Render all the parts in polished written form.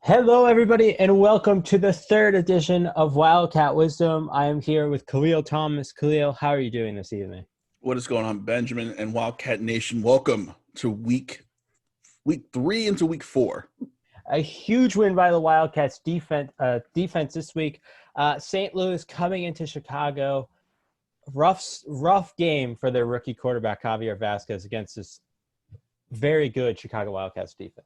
Hello, everybody, and welcome to the third edition of Wildcat Wisdom. I am here with Khalil Thomas. Khalil, how are you doing this evening? What is going on, Benjamin and Wildcat Nation? Welcome to week three into week four. A huge win by the Wildcats defense this week. St. Louis coming into Chicago. Rough game for their rookie quarterback, Javier Vasquez, against this very good Chicago Wildcats defense.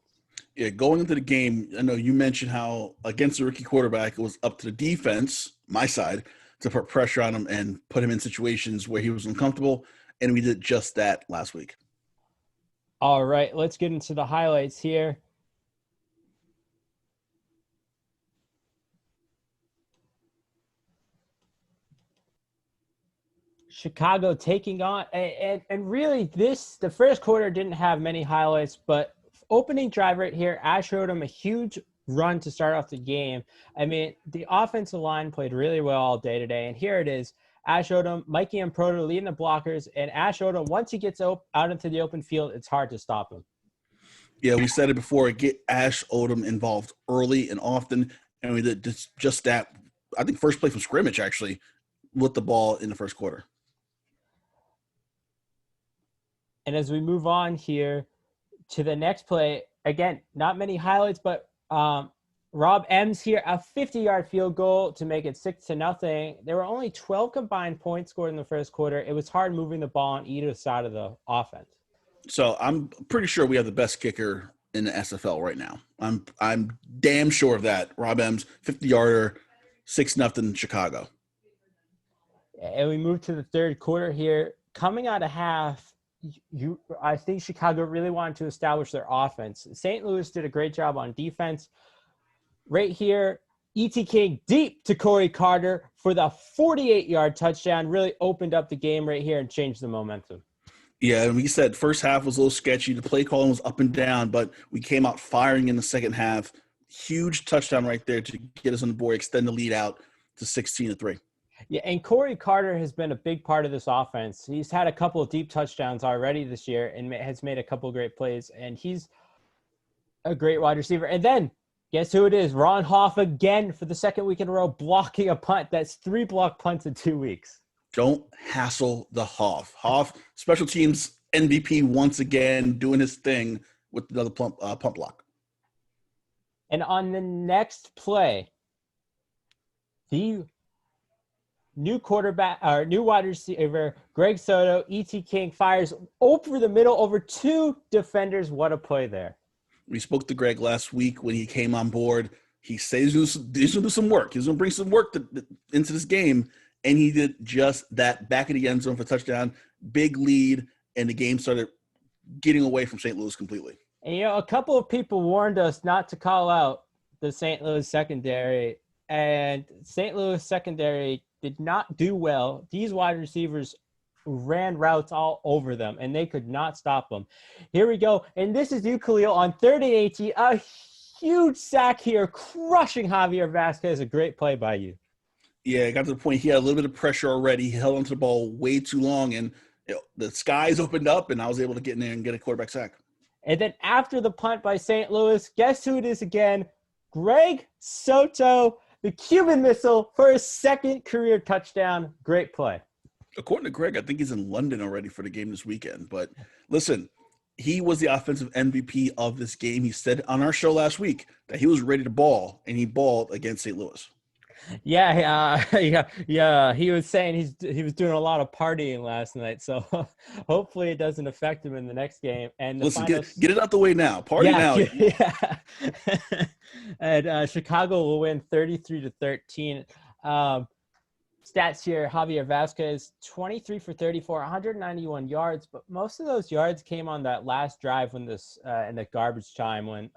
Yeah, going into the game, I know you mentioned how against the rookie quarterback, it was up to the defense, my side, to put pressure on him and put him in situations where he was uncomfortable, and we did just that last week. All right, let's get into the highlights here. Chicago taking on and really the first quarter didn't have many highlights, but opening drive right here, Ash showed him a huge run to start off the game. I mean, the offensive line played really well all day today, and here it is. Ash Odom, Mikey and Proto leading the blockers, and Ash Odom, once he gets out into the open field, it's hard to stop him. Yeah, we said it before. Get Ash Odom involved early and often, and we did just that. I think first play from scrimmage actually with the ball in the first quarter. And as we move on here to the next play, again, not many highlights, but Rob Ems here, a 50-yard field goal to make it 6-0. There were only 12 combined points scored in the first quarter. It was hard moving the ball on either side of the offense. So I'm pretty sure we have the best kicker in the SFL right now. I'm damn sure of that. Rob Ems, 50-yarder, 6-0 Chicago. And we move to the third quarter here. Coming out of half, I think Chicago really wanted to establish their offense. St. Louis did a great job on defense. Right here, E.T. King deep to Corey Carter for the 48-yard touchdown. Really opened up the game right here and changed the momentum. Yeah, and we said first half was a little sketchy. The play calling was up and down, but we came out firing in the second half. Huge touchdown right there to get us on the board, extend the lead out to 16-3. Yeah, and Corey Carter has been a big part of this offense. He's had a couple of deep touchdowns already this year and has made a couple of great plays, and he's a great wide receiver. And then, guess who it is? Ron Hoff again for the second week in a row, blocking a punt. That's 3 block punts in 2 weeks. Don't hassle the Hoff. Hoff, special teams MVP once again, doing his thing with another pump block. And on the next play, the new quarterback, or new wide receiver, Greg Soto, E.T. King fires over the middle over 2 defenders. What a play there. We spoke to Greg last week when he came on board. He says he's going to do some work. He's going to bring some work into this game, and he did just that. Back in the end zone for a touchdown, big lead, and the game started getting away from St. Louis completely. And, a couple of people warned us not to call out the St. Louis secondary, and St. Louis secondary did not do well. These wide receivers ran routes all over them, and they could not stop them. Here we go. And this is you, Khalil, on 3rd and 18. A huge sack here, crushing Javier Vasquez. A great play by you. Yeah, it got to the point he had a little bit of pressure already. He held onto the ball way too long, and the skies opened up, and I was able to get in there and get a quarterback sack. And then after the punt by St. Louis, guess who it is again? Greg Soto, the Cuban missile for his second career touchdown. Great play. According to Greg, I think he's in London already for the game this weekend. But listen, he was the offensive MVP of this game. He said on our show last week that he was ready to ball, and he balled against St. Louis. Yeah. He was saying he was doing a lot of partying last night, so hopefully it doesn't affect him in the next game. And listen, get it out the way now. Party now. Yeah. And Chicago will win 33-13. Stats here: Javier Vasquez, 23 for 34, 191 yards, but most of those yards came on that last drive when in the garbage time when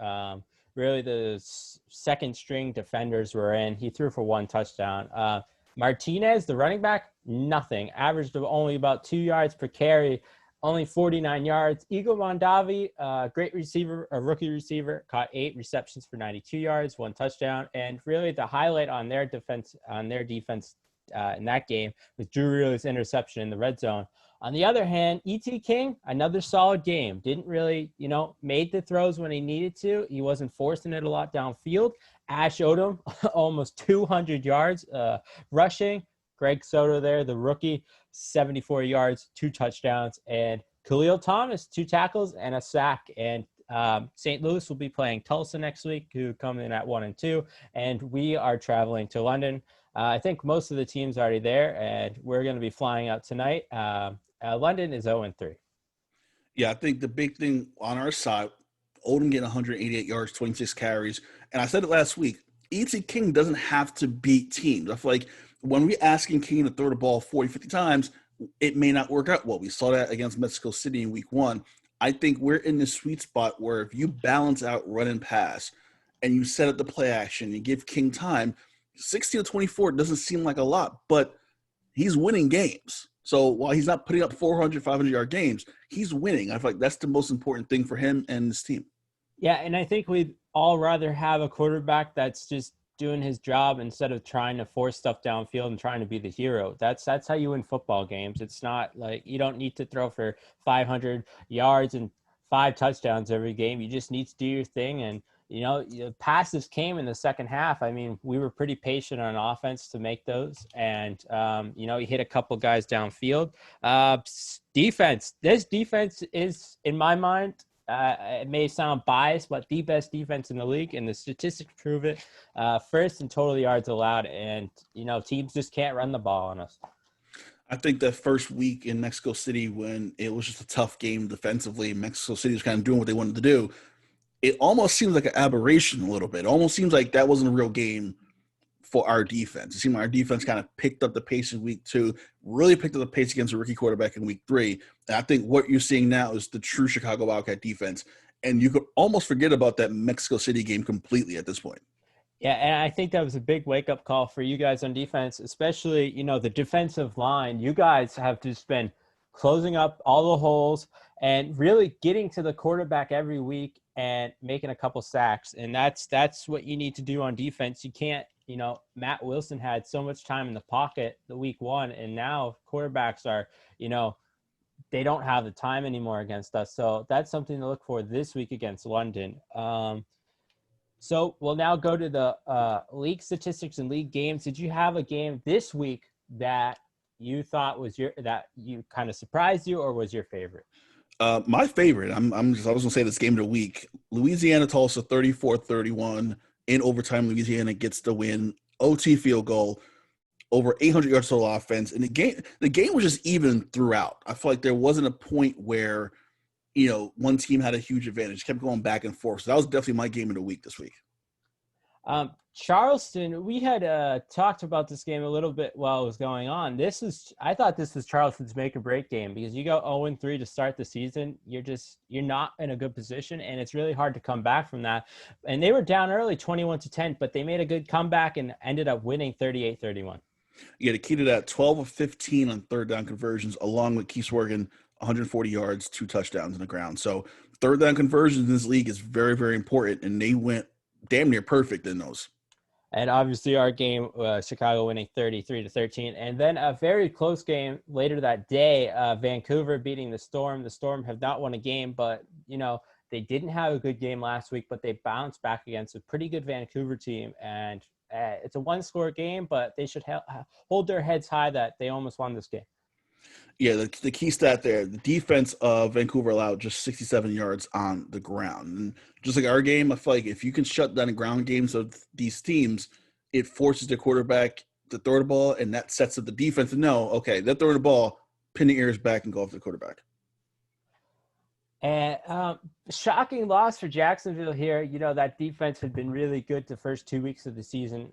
really the second string defenders were in. He threw for 1 touchdown. Martinez, the running back, nothing. Averaged of only about 2 yards per carry, only 49 yards. Eagle Mondavi, great receiver, a rookie receiver, caught 8 receptions for 92 yards, 1 touchdown. And really the highlight on their defense in that game was Drew Reel's interception in the red zone On the other hand, E.T. King, another solid game. Didn't really, made the throws when he needed to. He wasn't forcing it a lot downfield. Ash Odom, almost 200 yards rushing. Greg Soto there, the rookie, 74 yards, 2 touchdowns. And Khalil Thomas, 2 tackles and a sack. And St. Louis will be playing Tulsa next week, who come in at 1-2. And we are traveling to London. I think most of the teams are already there, and we're going to be flying out tonight. London is 0-3. Yeah, I think the big thing on our side, Odom getting 188 yards, 26 carries. And I said it last week, E.T. King doesn't have to beat teams. I feel like when we're asking King to throw the ball 40, 50 times, it may not work out well. We saw that against Mexico City in week 1. I think we're in the sweet spot where if you balance out run and pass and you set up the play action, you give King time, 16-24 doesn't seem like a lot, but he's winning games. So while he's not putting up 400, 500-yard games, he's winning. I feel like that's the most important thing for him and his team. Yeah, and I think we'd all rather have a quarterback that's just doing his job instead of trying to force stuff downfield and trying to be the hero. That's how you win football games. It's not like you don't need to throw for 500 yards and 5 touchdowns every game. You just need to do your thing. And, passes came in the second half. I mean, we were pretty patient on offense to make those. And, he hit a couple guys downfield. Defense. This defense is, in my mind, it may sound biased, but the best defense in the league, and the statistics prove it. First in total yards allowed, and teams just can't run the ball on us. I think that first week in Mexico City, when it was just a tough game defensively, Mexico City was kind of doing what they wanted to do. It almost seems like an aberration a little bit. It almost seems like that wasn't a real game for our defense. It seemed like our defense kind of picked up the pace in week 2, really picked up the pace against a rookie quarterback in week 3. And I think what you're seeing now is the true Chicago Wildcat defense. And you could almost forget about that Mexico City game completely at this point. Yeah, and I think that was a big wake-up call for you guys on defense, especially, the defensive line. You guys have just been closing up all the holes and really getting to the quarterback every week and making a couple sacks. And that's what you need to do on defense. You can't, Matt Wilson had so much time in the pocket the week 1, and now quarterbacks are, they don't have the time anymore against us. So that's something to look for this week against London. So we'll now go to the league statistics and league games. Did you have a game this week that you thought was that you kind of surprised you, or was your favorite? My favorite, I was going to say this game of the week, Louisiana Tulsa 34-31 in overtime. Louisiana gets the win, OT field goal, over 800 yards total offense. And the game was just even throughout. I feel like there wasn't a point where, one team had a huge advantage, kept going back and forth. So that was definitely my game of the week this week. Charleston, we had talked about this game a little bit while it was going on. I thought this was Charleston's make or break game, because you go 0-3 to start the season. You're not in a good position, and it's really hard to come back from that. And they were down early 21-10, but they made a good comeback and ended up winning 38-31. Yeah, the key to that, 12 of 15 on third down conversions, along with Keith Swergen, 140 yards, 2 touchdowns on the ground. So third down conversions in this league is very, very important, and they went damn near perfect in those. And obviously our game, Chicago winning 33-13. And then a very close game later that day, Vancouver beating the Storm. The Storm have not won a game, but, they didn't have a good game last week, but they bounced back against a pretty good Vancouver team. And it's a 1-score game, but they should hold their heads high that they almost won this game. Yeah, the key stat there, the defense of Vancouver allowed just 67 yards on the ground. And just like our game, I feel like if you can shut down the ground games of these teams, it forces the quarterback to throw the ball, and that sets up the defense to know, okay, they're throwing the ball, pin the ears back and go after the quarterback. And shocking loss for Jacksonville here. That defense had been really good the first 2 weeks of the season,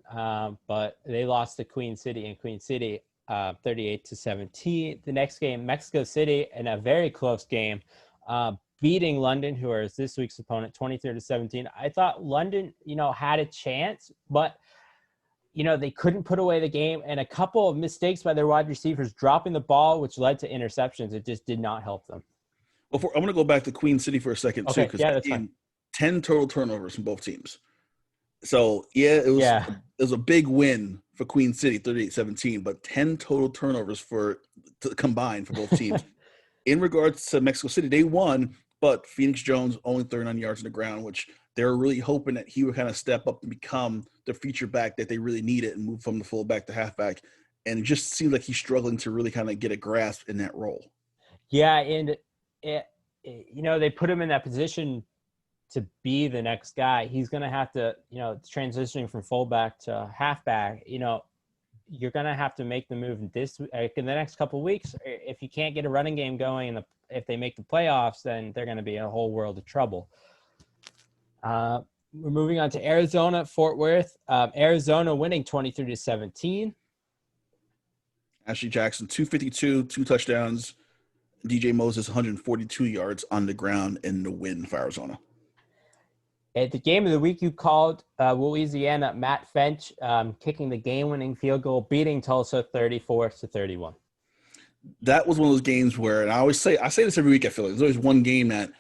but they lost to Queen City, and Queen City 38-17. The next game, Mexico City, in a very close game, beating London, who is this week's opponent, 23-17. I thought London, had a chance, but they couldn't put away the game, and a couple of mistakes by their wide receivers dropping the ball, which led to interceptions. It just did not help them. Well, I'm going to go back to Queen City for a second, too, because that's fine. 10 total turnovers from both teams. So, it was a big win for Queen City, 38-17, but 10 total turnovers combined for both teams. In regards to Mexico City, they won, but Phoenix Jones only 39 yards on the ground, which they were really hoping that he would kind of step up and become the feature back that they really needed and move from the fullback to halfback. And it just seems like he's struggling to really kind of get a grasp in that role. Yeah, and they put him in that position to be the next guy. He's going to have to, transitioning from fullback to halfback, you're going to have to make the move in the next couple of weeks. If you can't get a running game going, and if they make the playoffs, then they're going to be in a whole world of trouble. We're moving on to Arizona, Fort Worth. Arizona winning 23-17. Ashley Jackson, 252, 2 touchdowns. DJ Moses, 142 yards on the ground in the win for Arizona. At the game of the week, you called Louisiana, Matt Fench kicking the game-winning field goal, beating Tulsa 34-31. That was one of those games where, and I say this every week, I feel like there's always one game that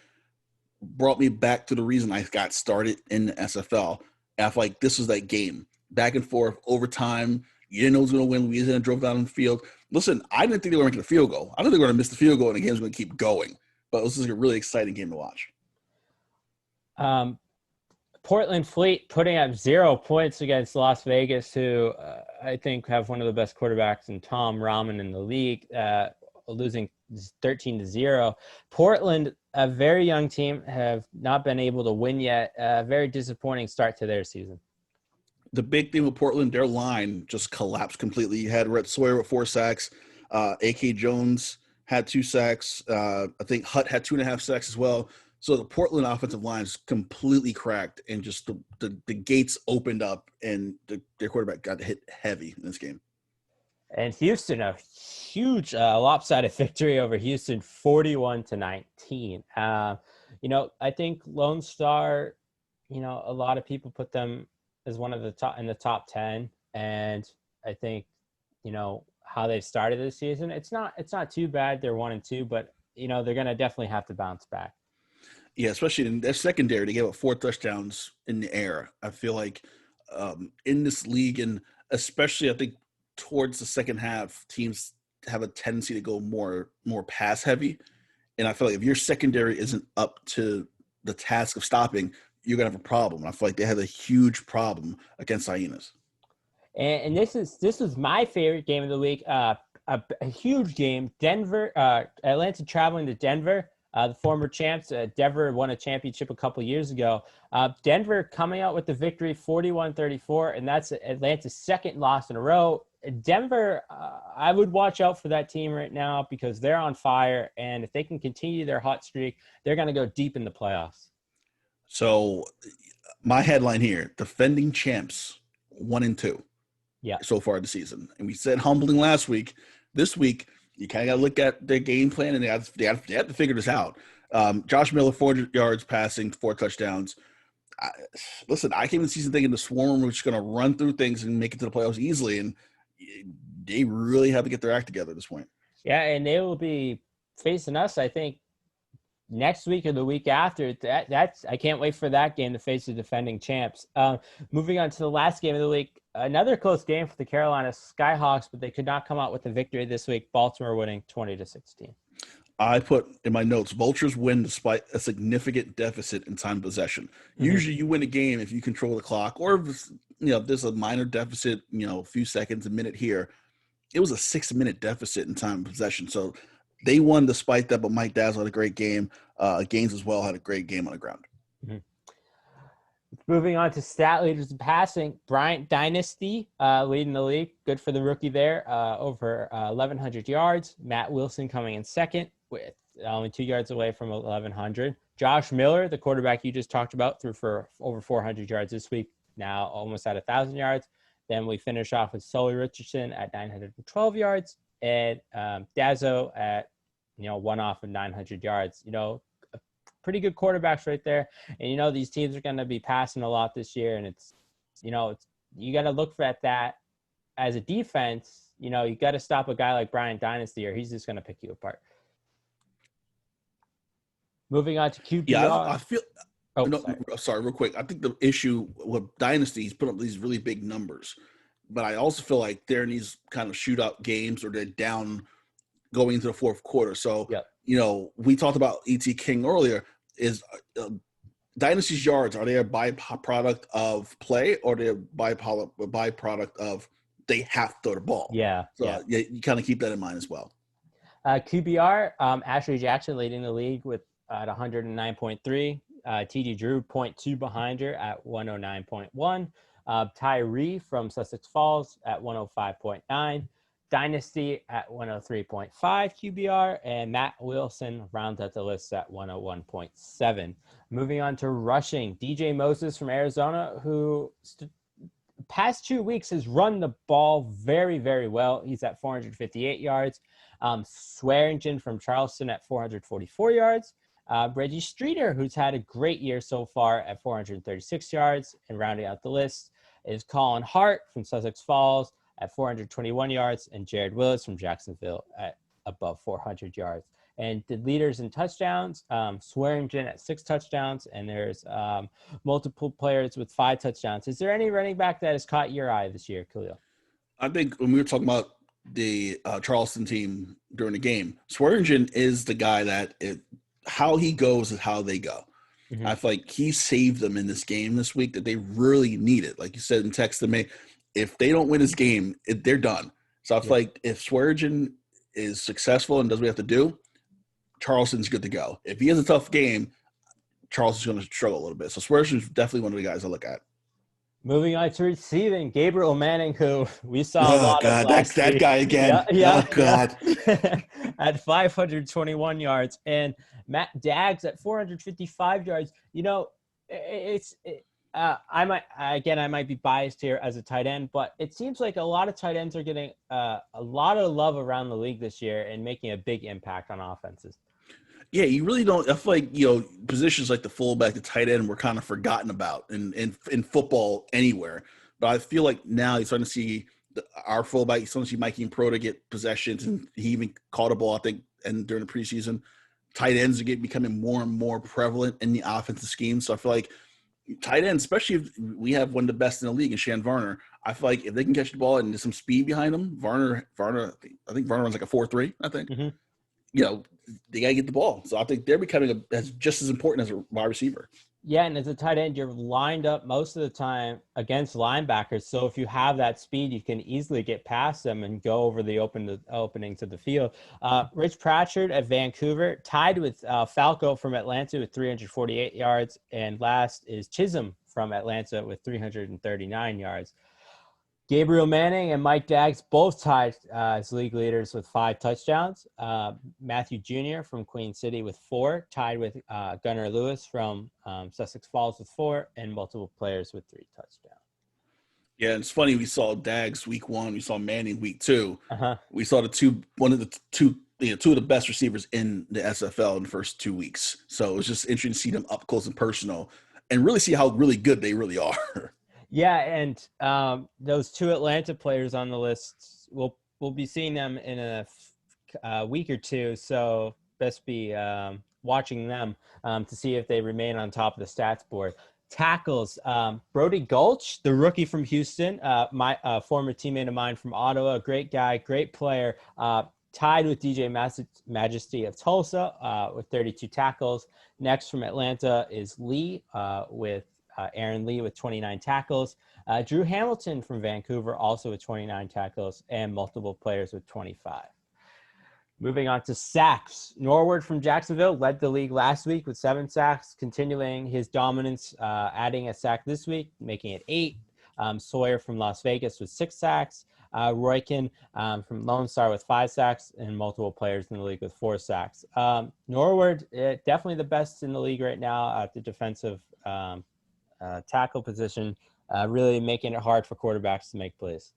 brought me back to the reason I got started in the SFL. And I feel like this was that game. Back and forth, overtime. You didn't know who was going to win. Louisiana drove down the field. Listen, I didn't think they were making a field goal. I thought they were going to miss the field goal and the game was going to keep going. But it was just a really exciting game to watch. Portland Fleet putting up 0 points against Las Vegas, who I think have one of the best quarterbacks in Tom Rahman in the league, losing 13-0. Portland, a very young team, have not been able to win yet. Very disappointing start to their season. The big thing with Portland, their line just collapsed completely. You had Rhett Sawyer with 4 sacks. A.K. Jones had 2 sacks. I think Hutt had 2.5 sacks as well. So the Portland offensive line is completely cracked, and just the gates opened up, and their quarterback got hit heavy in this game. And Houston, a huge lopsided victory over Houston, 41-19. I think Lone Star, a lot of people put them as one of the top in the top 10, and I think how they've started this season, it's not too bad. They're 1-2, but they're going to definitely have to bounce back. Yeah, especially in their secondary, they gave up 4 touchdowns in the air. I feel like in this league, and especially I think towards the second half, teams have a tendency to go more pass heavy. And I feel like if your secondary isn't up to the task of stopping, you're going to have a problem. And I feel like they had a huge problem against Hyenas. And this was my favorite game of the week. A huge game. Atlanta traveling to Denver. The former champs, Denver won a championship a couple years ago. Denver coming out with the victory 41-34, and that's Atlanta's second loss in a row. Denver, I would watch out for that team right now because they're on fire, and if they can continue their hot streak, they're going to go deep in the playoffs. So my headline here, defending champs 1-2 so far this season. And we said humbling last week. This week, you kind of got to look at their game plan, and they have to figure this out. Josh Miller, 400 yards passing, 4 touchdowns. I came in the season thinking the Swarm was just going to run through things and make it to the playoffs easily, and they really have to get their act together at this point. Yeah, and they will be facing us, I think, next week or the week after. I can't wait for that game to face the defending champs. Moving on to the last game of the week, another close game for the Carolina Skyhawks, but they could not come out with a victory this week. Baltimore winning 20-16. I put in my notes, Vultures win despite a significant deficit in time possession. Mm-hmm. Usually you win a game if you control the clock, or if there's a minor deficit, a few seconds, a minute here. It was a 6-minute deficit in time possession. So they won despite that, but Mike Dazzle had a great game. Gaines as well had a great game on the ground. Mm-hmm. Moving on to stat leaders in passing, Bryant Dynasty leading the league. Good for the rookie there, over 1,100 yards. Matt Wilson coming in second with only 2 yards away from 1,100. Josh Miller, the quarterback you just talked about, threw for over 400 yards this week, now almost at 1,000 yards. Then we finish off with Sully Richardson at 912 yards, and Dazzo at one off of 900 yards. Pretty good quarterbacks right there. And, these teams are going to be passing a lot this year. And it's you got to look at that as a defense. You got to stop a guy like Bryant Dynasty, or he's just going to pick you apart. Moving on to QBR. Yeah, I feel. Sorry, real quick. I think the issue with Dynasty, he's put up these really big numbers. But I also feel like they're in these kind of shootout games, or they're down going into the fourth quarter. So we talked about E.T. King earlier. Is Dynasty's yards, are they a byproduct of play, or are they a byproduct of they have to throw the ball? Yeah. So you kind of keep that in mind as well. QBR, Ashley Jackson leading the league with at 109.3. TD Drew 0.2 behind her at 109.1. Tyree from Sussex Falls at 105.9. Dynasty at 103.5 QBR, and Matt Wilson rounds out the list at 101.7. Moving on to rushing, DJ Moses from Arizona, who past 2 weeks has run the ball very, very well. He's at 458 yards. Swearingen from Charleston at 444 yards. Reggie Streeter, who's had a great year so far, at 436 yards. And rounding out the list is Colin Hart from Sussex Falls at 421 yards, and Jared Willis from Jacksonville at above 400 yards. And the leaders in touchdowns, Swearingen at 6 touchdowns, and there's multiple players with 5 touchdowns. Is there any running back that has caught your eye this year, Khalil? I think when we were talking about the Charleston team during the game, Swearingen is the guy that how he goes is how they go. Mm-hmm. I feel like he saved them in this game this week that they really needed. Like you said in text to me, if they don't win this game, they're done. So I feel like if Swearingen is successful and does what he has to do, Charleston's good to go. If he has a tough game, Charleston's going to struggle a little bit. So Swearingen's definitely one of the guys I look at. Moving on to receiving, Gabriel Manning, who we saw a lot of last that week. guy again. Yeah, oh, God. At 521 yards. And Matt Daggs at 455 yards. I might be biased here as a tight end, but it seems like a lot of tight ends are getting a lot of love around the league this year and making a big impact on offenses. Yeah, you really don't. I feel like, positions like the fullback, the tight end were kind of forgotten about in football anywhere. But I feel like now you're starting to see our fullback, you're starting to see Mikey and Prota get possessions, and he even caught a ball, I think, and during the preseason. Tight ends are becoming more and more prevalent in the offensive scheme. So I feel like tight ends, especially if we have one of the best in the league in Shan Varner, I feel like if they can catch the ball and there's some speed behind them, Varner, I think Varner runs like a 4.3, I think. Mm-hmm. They got to get the ball. So I think they're becoming just as important as a wide receiver. Yeah, and as a tight end, you're lined up most of the time against linebackers. So if you have that speed, you can easily get past them and go over the openings of the field. Rich Pratchard at Vancouver, tied with Falco from Atlanta with 348 yards. And last is Chisholm from Atlanta with 339 yards. Gabriel Manning and Mike Daggs both tied as league leaders with 5 touchdowns. Matthew Jr. from Queen City with 4, tied with Gunnar Lewis from Sussex Falls with 4, and multiple players with 3 touchdowns. Yeah, it's funny. We saw Daggs week 1. We saw Manning week 2. Uh-huh. We saw two of the best receivers in the SFL in the first 2 weeks. So it was just interesting to see them up close and personal and really see how really good they really are. Yeah, and those 2 Atlanta players on the list, we'll be seeing them in a week or 2, so best be watching them to see if they remain on top of the stats board. Tackles, Brody Gulch, the rookie from Houston, my former teammate of mine from Ottawa, great guy, great player, tied with DJ Majesty of Tulsa with 32 tackles. Next from Atlanta is Lee with Aaron Lee with 29 tackles. Drew Hamilton from Vancouver also with 29 tackles, and multiple players with 25. Moving on to sacks. Norwood from Jacksonville led the league last week with 7 sacks, continuing his dominance, adding a sack this week, making it 8. Sawyer from Las Vegas with 6 sacks. Roykin from Lone Star with 5 sacks, and multiple players in the league with 4 sacks. Norwood, definitely the best in the league right now at the defensive tackle position, really making it hard for quarterbacks to make plays.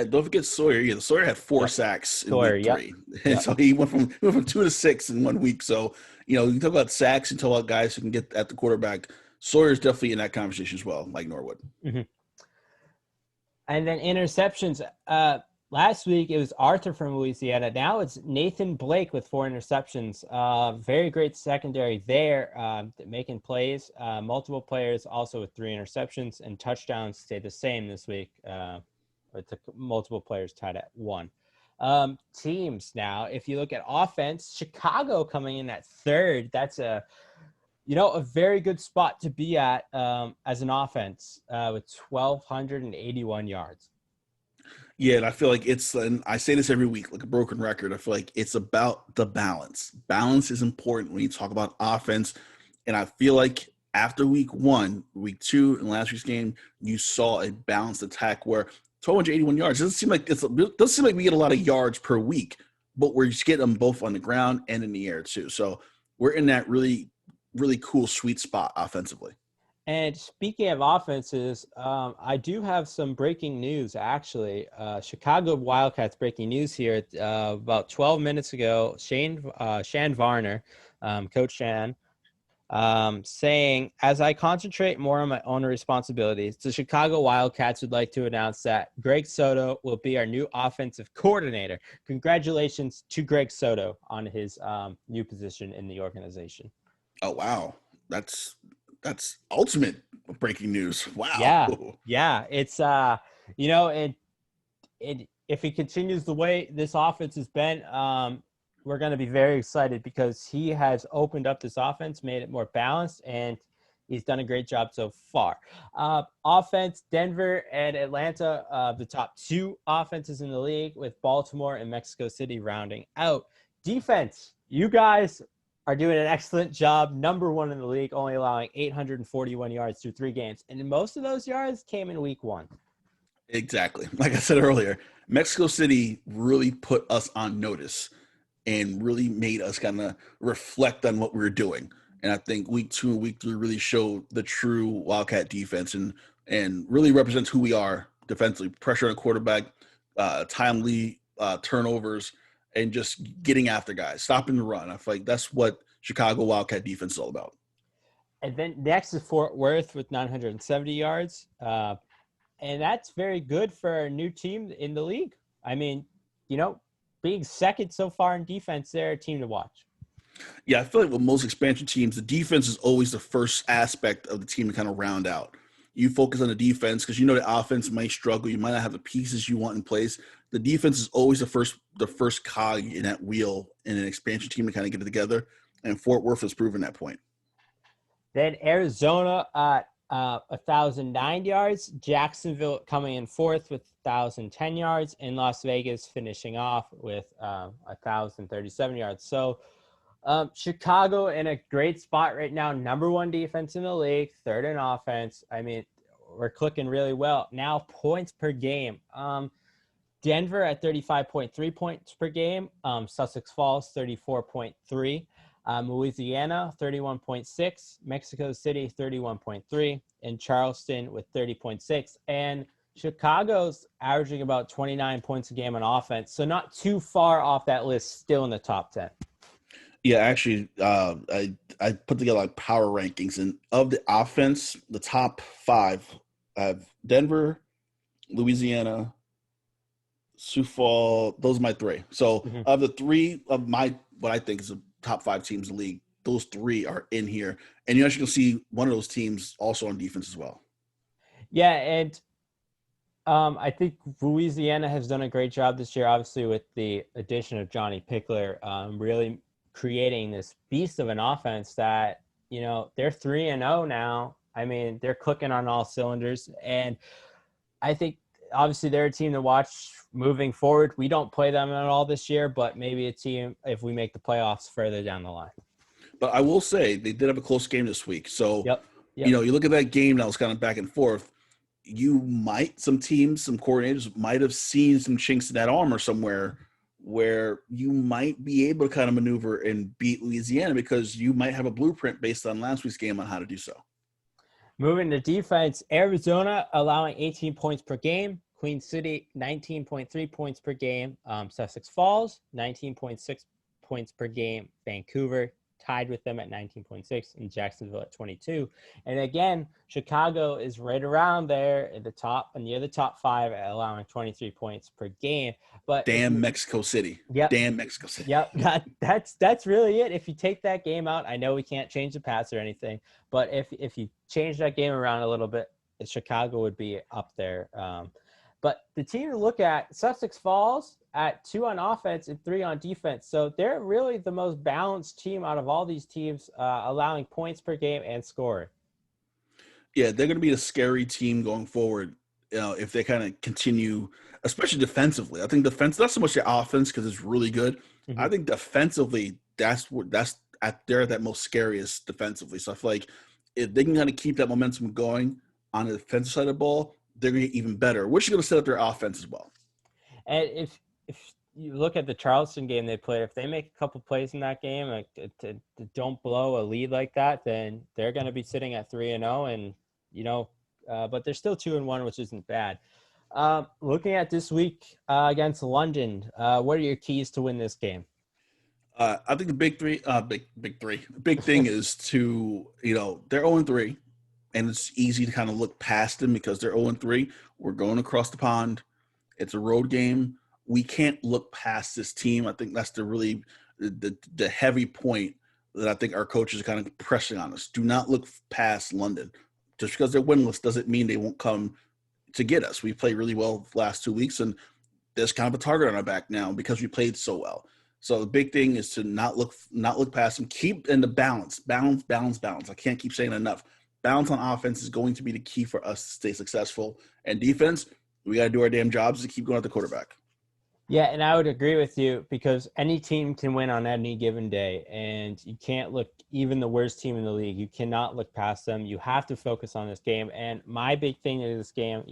Don't forget Sawyer. Yeah, Sawyer had 4 sacks in week 3. Yep. So he went from 2 to 6 in 1 week. So, you talk about sacks and talk about guys who can get at the quarterback. Sawyer's definitely in that conversation as well, like Norwood. Mm-hmm. And then interceptions. Last week, it was Arthur from Louisiana. Now it's Nathan Blake with 4 interceptions. Very great secondary there, making plays. Multiple players also with 3 interceptions, and touchdowns stayed the same this week. It took multiple players tied at 1. Teams now, if you look at offense, Chicago coming in at third. That's a very good spot to be at as an offense with 1,281 yards. Yeah, and I feel like and I say this every week, like a broken record. I feel like it's about the balance. Balance is important when you talk about offense. And I feel like after week 1, week 2, and last week's game, you saw a balanced attack where 1,281 yards doesn't seem like we get a lot of yards per week, but we're just getting them both on the ground and in the air too. So we're in that really, really cool sweet spot offensively. And speaking of offenses, I do have some breaking news, actually. Chicago Wildcats breaking news here. About 12 minutes ago, Shan Varner, Coach Shan, saying, as I concentrate more on my own responsibilities, the Chicago Wildcats would like to announce that Greg Soto will be our new offensive coordinator. Congratulations to Greg Soto on his new position in the organization. Oh, wow. That's ultimate breaking news. Wow. Yeah. It's, and if he continues the way this offense has been, we're going to be very excited because he has opened up this offense, made it more balanced, and he's done a great job so far. Offense, Denver and Atlanta, the top 2 offenses in the league, with Baltimore and Mexico City rounding out. Defense, you guys are doing an excellent job. Number 1 in the league, only allowing 841 yards through 3 games. And most of those yards came in week 1. Exactly. Like I said earlier, Mexico City really put us on notice and really made us kind of reflect on what we were doing. And I think week 2 and week 3 really showed the true Wildcat defense and really represents who we are defensively. Pressure on the quarterback, timely turnovers, and just getting after guys, stopping the run. I feel like that's what Chicago Wildcat defense is all about. And then next is Fort Worth with 970 yards. And that's very good for a new team in the league. I mean, being second so far in defense, they're a team to watch. Yeah, I feel like with most expansion teams, the defense is always the first aspect of the team to kind of round out. You focus on the defense because the offense might struggle. You might not have the pieces you want in place. The defense is always the first cog in that wheel in an expansion team to kind of get it together. And Fort Worth has proven that point. Then Arizona at 1,009 yards. Jacksonville coming in 4th with 1,010 yards. And Las Vegas finishing off with 1,037 yards. So Chicago in a great spot right now. Number 1 defense in the league, 3rd in offense. I mean, we're clicking really well. Now points per game. Denver at 35.3 points per game. Sussex Falls 34.3. Louisiana 31.6. Mexico City 31.3. And Charleston with 30.6. And Chicago's averaging about 29 points a game on offense. So not too far off that list, still in the top 10. Yeah, actually, I put together like power rankings, and of the offense, the top 5 have Denver, Louisiana, Sioux Falls. Those are my 3. So of the 3 of what I think is the top 5 teams in the league, those 3 are in here, and you actually can see one of those teams also on defense as well. Yeah, and I think Louisiana has done a great job this year, obviously with the addition of Johnny Pickler, really creating this beast of an offense that, they're 3-0 now. I mean, they're clicking on all cylinders. And I think obviously they're a team to watch moving forward. We don't play them at all this year, but maybe a team if we make the playoffs further down the line. But I will say they did have a close game this week. So, Yep. You look at that game that was kind of back and forth. Some teams, some coordinators might have seen some chinks in that armor somewhere where you might be able to kind of maneuver and beat Louisiana because you might have a blueprint based on last week's game on how to do so. Moving to defense, Arizona allowing 18 points per game. Queen City, 19.3 points per game. Sussex Falls, 19.6 points per game. Vancouver, tied with them at 19.6, and Jacksonville at 22. And again, Chicago is right around there at the top, and near the top 5, allowing 23 points per game. But Mexico City. Yep. Damn Mexico City. Yep. That's really it. If you take that game out, I know we can't change the pass or anything, but if you change that game around a little bit, Chicago would be up there. But the team to look at, Sussex Falls at 2 on offense and 3 on defense. So they're really the most balanced team out of all these teams, allowing points per game and scoring. Yeah, they're going to be a scary team going forward. If they kind of continue, especially defensively. I think defense, not so much the offense because it's really good. Mm-hmm. I think defensively, they're at that most scariest defensively. So I feel like if they can kind of keep that momentum going on the defensive side of the ball, they're going to get even better, which is going to set up their offense as well. And if you look at the Charleston game they played, if they make a couple plays in that game, like to don't blow a lead like that, then they're going to be sitting at 3-0, and but they're still 2-1, which isn't bad. Looking at this week against London, what are your keys to win this game? I think the big thing is to, they're 0-3, and it's easy to kind of look past them because they're 0-3. We're going across the pond. It's a road game. We can't look past this team. I think that's the heavy point that I think our coaches are kind of pressing on us. Do not look past London. Just because they're winless doesn't mean they won't come to get us. We played really well the last 2 weeks, and there's kind of a target on our back now because we played so well. So the big thing is to not look past them. Keep in the balance. I can't keep saying enough. Balance on offense is going to be the key for us to stay successful. And defense, we got to do our damn jobs to keep going at the quarterback. Yeah, and I would agree with you because any team can win on any given day, and you can't look, even the worst team in the league, you cannot look past them. You have to focus on this game. And my big thing in this game,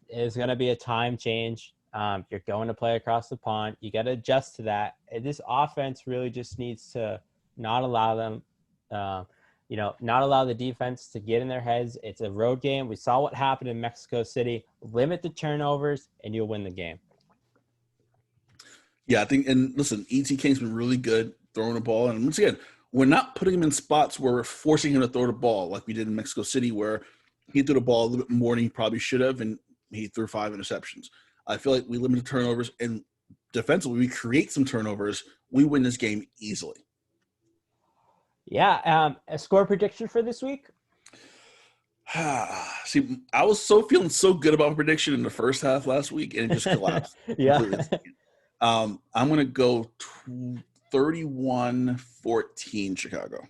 is going to be a time change. You're going to play across the pond. You got to adjust to that. And this offense really just needs to not allow them, not allow the defense to get in their heads. It's a road game. We saw what happened in Mexico City. Limit the turnovers, and you'll win the game. Yeah, I think, and listen, E.T. King's been really good throwing the ball. And once again, we're not putting him in spots where we're forcing him to throw the ball like we did in Mexico City, where he threw the ball a little bit more than he probably should have, and he threw 5 interceptions. I feel like we limit the turnovers, and defensively, we create some turnovers. We win this game easily. Yeah. A score prediction for this week? See, I was feeling so good about my prediction in the first half last week, and it just collapsed. Yeah. I'm going to go 31-14 Chicago.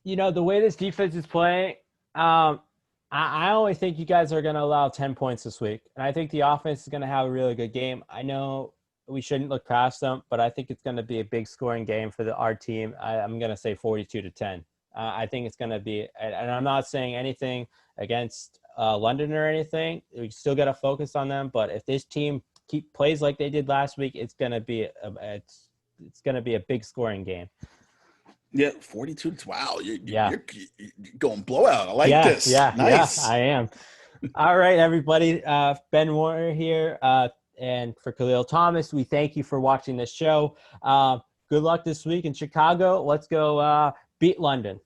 The way this defense is playing, I only think you guys are going to allow 10 points this week. And I think the offense is going to have a really good game. I know we shouldn't look past them, but I think it's going to be a big scoring game for our team. I'm going to say 42-10. I think it's going to be, and I'm not saying anything against London or anything. We still got to focus on them. But if this team plays like they did last week, it's going to be a big scoring game. Yeah, 42. Wow, you're going blowout. I like this. Yeah, nice. Yeah, I am. All right, everybody. Ben Warner here, and for Khalil Thomas, we thank you for watching this show. Good luck this week in Chicago. Let's go beat London.